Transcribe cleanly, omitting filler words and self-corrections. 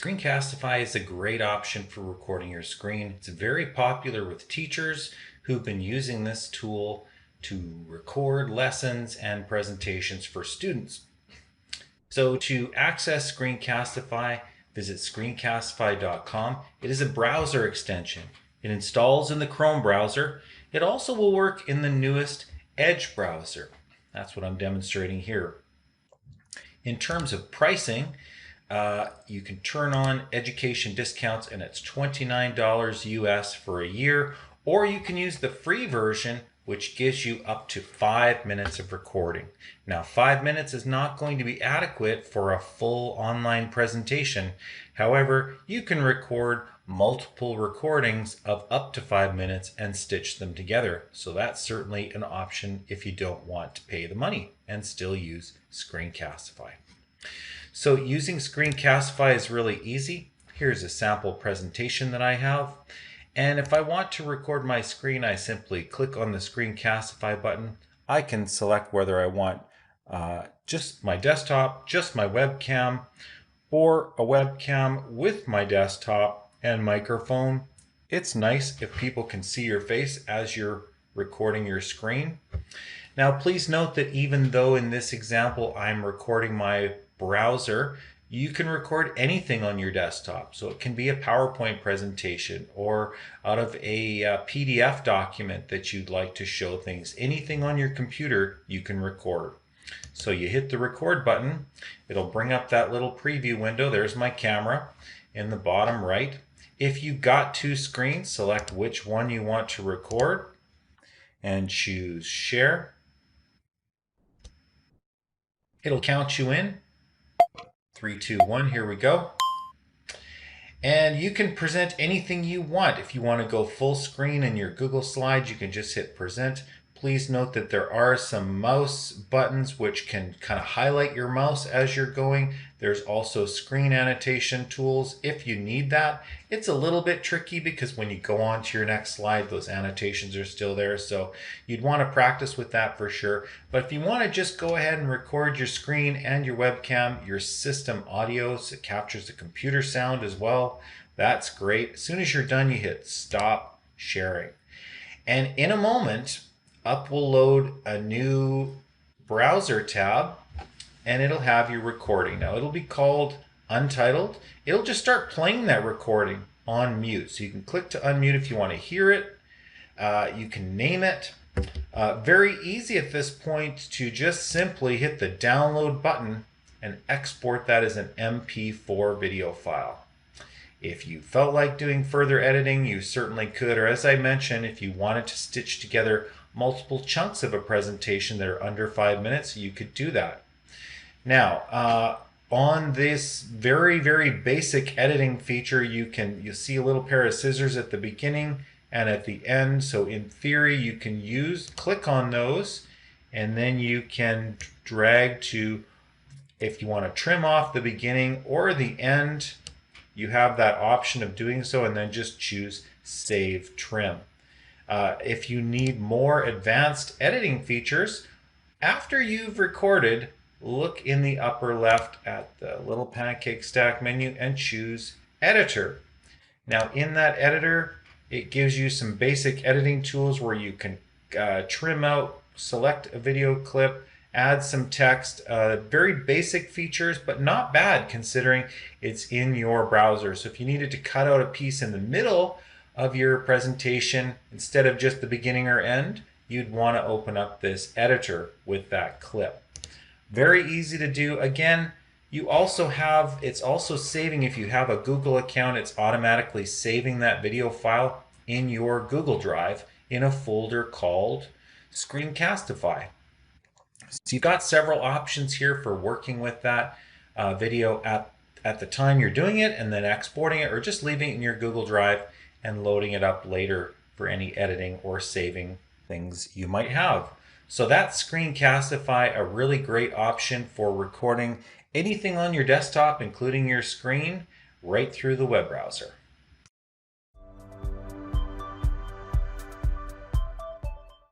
Screencastify is a great option for recording your screen. It's very popular with teachers who've been using this tool to record lessons and presentations for students. So to access Screencastify, visit screencastify.com. It is a browser extension. It installs in the Chrome browser. It also will work in the newest Edge browser. That's what I'm demonstrating here. In terms of pricing, you can turn on education discounts and it's $29 US for a year, or you can use the free version, which gives you up to 5 minutes of recording. Now, 5 minutes is not going to be adequate for a full online presentation. However, you can record multiple recordings of up to 5 minutes and stitch them together. So that's certainly an option if you don't want to pay the money and still use Screencastify. So using Screencastify is really easy. Here's a sample presentation that I have. And if I want to record my screen, I simply click on the Screencastify button. I can select whether I want just my desktop, just my webcam, or a webcam with my desktop and microphone. It's nice if people can see your face as you're recording your screen. Now, please note that even though in this example I'm recording my browser, you can record anything on your desktop. So it can be a PowerPoint presentation or out of a PDF document that you'd like to show things. Anything on your computer you can record. So you hit the record button. It'll bring up that little preview window. There's my camera in the bottom right. If you've got two screens, select which one you want to record and choose Share. It'll count you in. 3, 2, 1, here we go. And you can present anything you want. If you want to go full screen in your Google Slides, you can just hit present. Please note that there are some mouse buttons which can kind of highlight your mouse as you're going. There's also screen annotation tools if you need that. It's a little bit tricky because when you go on to your next slide, those annotations are still there. So you'd want to practice with that for sure. But if you want to just go ahead and record your screen and your webcam, your system audio, so it captures the computer sound as well. That's great. As soon as you're done, you hit stop sharing. And in a moment, up will load a new browser tab and it'll have your recording. Now it'll be called Untitled. It'll just start playing that recording on mute. So you can click to unmute if you want to hear it. You can name it. Very easy at this point to just simply hit the download button and export that as an MP4 video file. If you felt like doing further editing, you certainly could. Or as I mentioned, if you wanted to stitch together multiple chunks of a presentation that are under 5 minutes, you could do that. Now, on this very, very basic editing feature, you'll see a little pair of scissors at the beginning and at the end. So in theory, you can click on those, and then you can drag to, if you want to trim off the beginning or the end, you have that option of doing so, and then just choose Save Trim. If you need more advanced editing features, after you've recorded, look in the upper left at the little pancake stack menu and choose Editor. Now in that editor, it gives you some basic editing tools where you can trim out, select a video clip, add some text, very basic features, but not bad considering it's in your browser. So if you needed to cut out a piece in the middle of your presentation, instead of just the beginning or end, you'd want to open up this editor with that clip. Very easy to do. Again, it's also saving, if you have a Google account, it's automatically saving that video file in your Google Drive in a folder called Screencastify. So you've got several options here for working with that video at the time you're doing it, and then exporting it, or just leaving it in your Google Drive and loading it up later for any editing or saving things you might have. So that's Screencastify, a really great option for recording anything on your desktop, including your screen, right through the web browser.